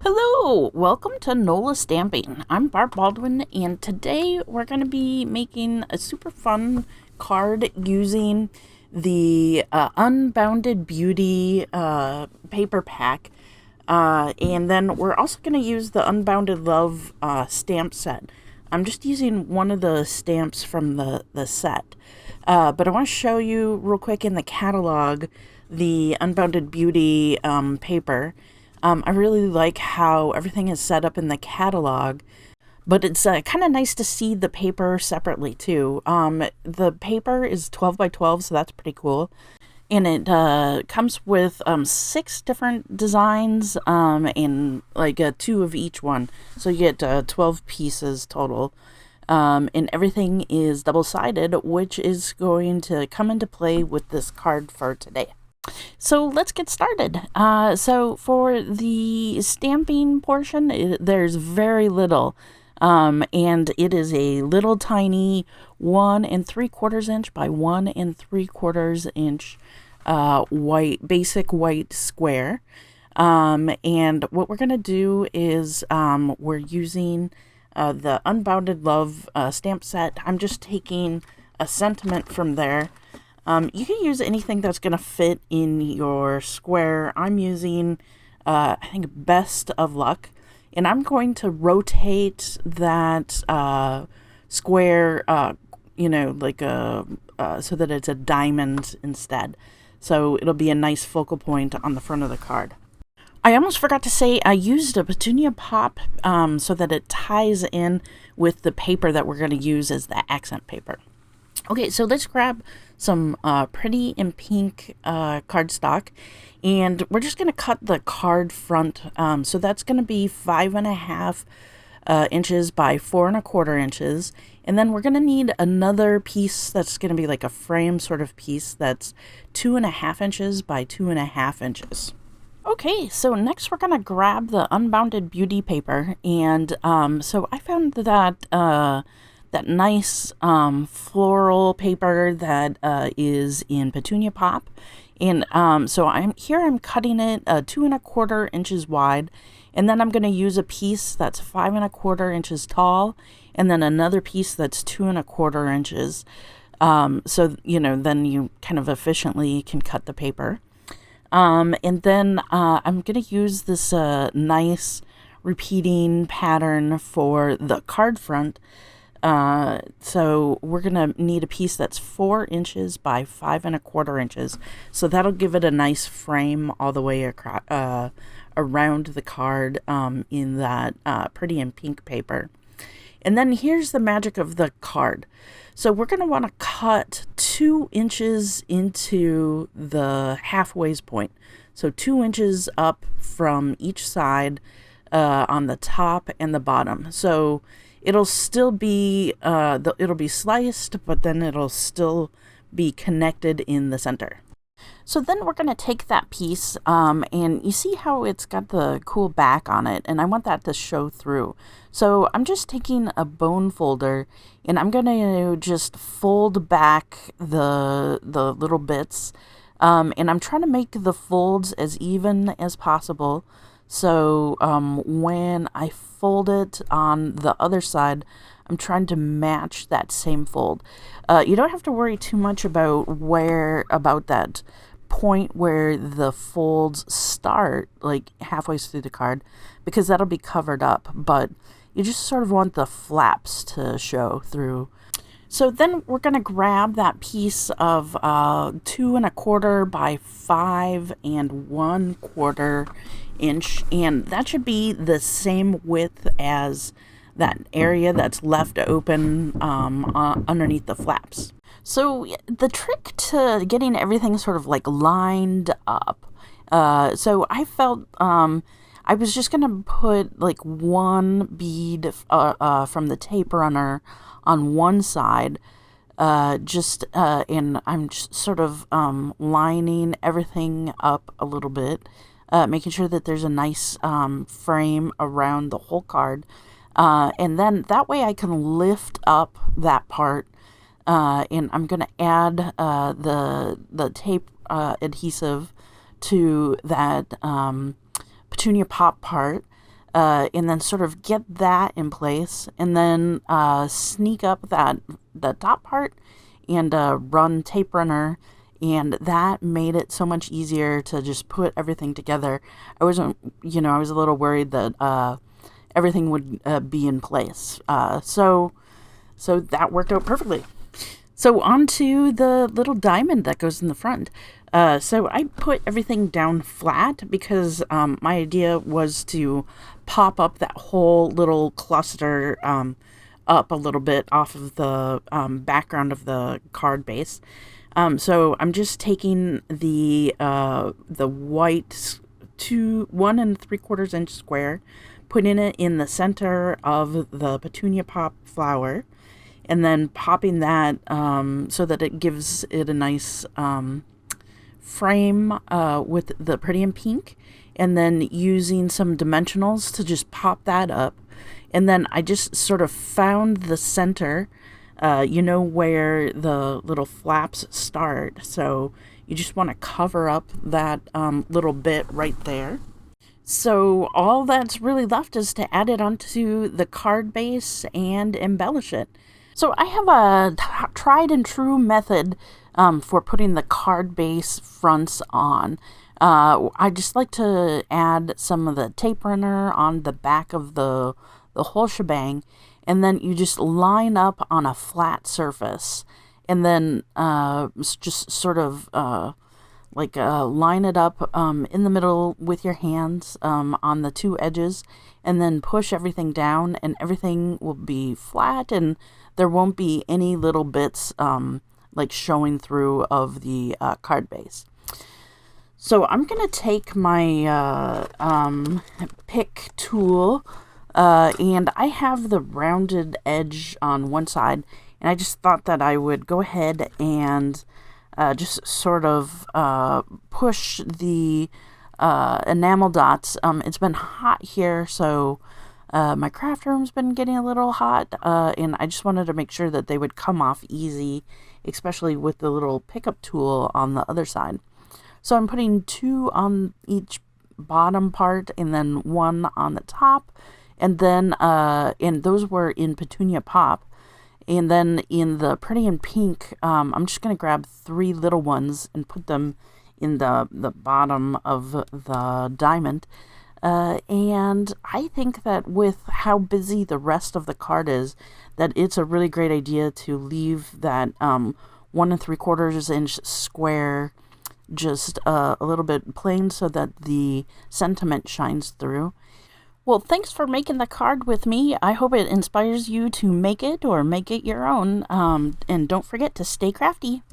Hello, welcome to NOLA Stamping. I'm Barb Baldwin, and today we're going to be making a super fun card using the Unbounded Beauty paper pack. And then we're also going to use the Unbounded Love stamp set. I'm just using one of the stamps from the set. But I want to show you real quick in the catalog the Unbounded Beauty paper. I really like how everything is set up in the catalog, but it's kind of nice to see the paper separately too. The paper is 12 by 12, so that's pretty cool. And it comes with 6 different designs and like 2 of each one. So you get 12 pieces total. And everything is double-sided, which is going to come into play with this card for today. So let's get started. So for the stamping portion, there's very little, and it is a little tiny 1 3/4 inch by 1 3/4 inch basic white square. And what we're gonna do is we're using the Unbounded Love stamp set. I'm just taking a sentiment from there. You can use anything that's going to fit in your square. I'm using, I think, Best of Luck. And I'm going to rotate that square, so that it's a diamond instead. So it'll be a nice focal point on the front of the card. I almost forgot to say I used a Petunia pop so that it ties in with the paper that we're going to use as the accent paper. Okay, so let's grab some pretty in pink cardstock, and we're just going to cut the card front. So that's going to be 5.5 inches by 4 1/4 inches. And then we're going to need another piece that's going to be like a frame sort of piece that's 2.5 inches by 2.5 inches. Okay, so next we're going to grab the Unbounded Beauty paper, and so I found that that nice floral paper that is in Petunia Pop. And so I'm cutting it 2 1/4 inches wide, and then I'm going to use a piece that's 5 1/4 inches tall, and then another piece that's 2 1/4 inches. So, then you kind of efficiently can cut the paper. And then I'm going to use this nice repeating pattern for the card front. So we're going to need a piece that's 4 inches by 5 1/4 inches. So that'll give it a nice frame all the way across, around the card in that pretty in pink paper. And then here's the magic of the card. So we're going to want to cut 2 inches into the halfway point. So 2 inches up from each side on the top and the bottom. So it'll still be it'll be sliced, but then it'll still be connected in the center. So then we're going to take that piece, and you see how it's got the cool back on it, and I want that to show through. So I'm just taking a bone folder, and I'm going to just fold back the little bits, and I'm trying to make the folds as even as possible. So when I fold it on the other side, I'm trying to match that same fold. You don't have to worry too much about that point where the folds start, like halfway through the card, because that'll be covered up, but you just sort of want the flaps to show through. So then we're going to grab that piece of 2 1/4 by 5 1/4 inch, and that should be the same width as that area that's left open underneath the flaps. So the trick to getting everything sort of like lined up, so I felt I was just going to put like one bead from the tape runner on one side, and I'm just sort of lining everything up a little bit, making sure that there's a nice frame around the whole card. And then that way I can lift up that part, and I'm going to add the tape adhesive to that Petunia pop part. and then sort of get that in place, and then sneak up the top part and run tape runner, and that made it so much easier to just put everything together. I wasn't, I was a little worried that everything would be in place. So that worked out perfectly. So on to the little diamond that goes in the front. So I put everything down flat because my idea was to pop up that whole little cluster up a little bit off of the background of the card base. So I'm just taking the white 1 3/4 inch square, putting it in the center of the Petunia pop flower, and then popping that so that it gives it a nice frame with the pretty in pink, and then using some dimensionals to just pop that up. And then I just sort of found the center, where the little flaps start. So you just want to cover up that little bit right there. So all that's really left is to add it onto the card base and embellish it. So I have a tried and true method for putting the card base fronts on. I just like to add some of the tape runner on the back of the whole shebang, and then you just line up on a flat surface, and then just sort of line it up in the middle with your hands on the two edges, and then push everything down, and everything will be flat, and there won't be any little bits showing through of the card base. So I'm going to take my pick tool, and I have the rounded edge on one side, and I just thought that I would go ahead and just sort of push the enamel dots. It's been hot here, so my craft room's been getting a little hot, and I just wanted to make sure that they would come off easy, especially with the little pickup tool on the other side. So I'm putting 2 on each bottom part and then 1 on the top, and then and those were in Petunia Pop. And then in the Pretty in Pink, I'm just going to grab 3 little ones and put them in the bottom of the diamond. And I think that with how busy the rest of the card is, that it's a really great idea to leave that 1 3/4 inch square just a little bit plain so that the sentiment shines through. Well, thanks for making the card with me. I hope it inspires you to make it or make it your own. And don't forget to stay crafty.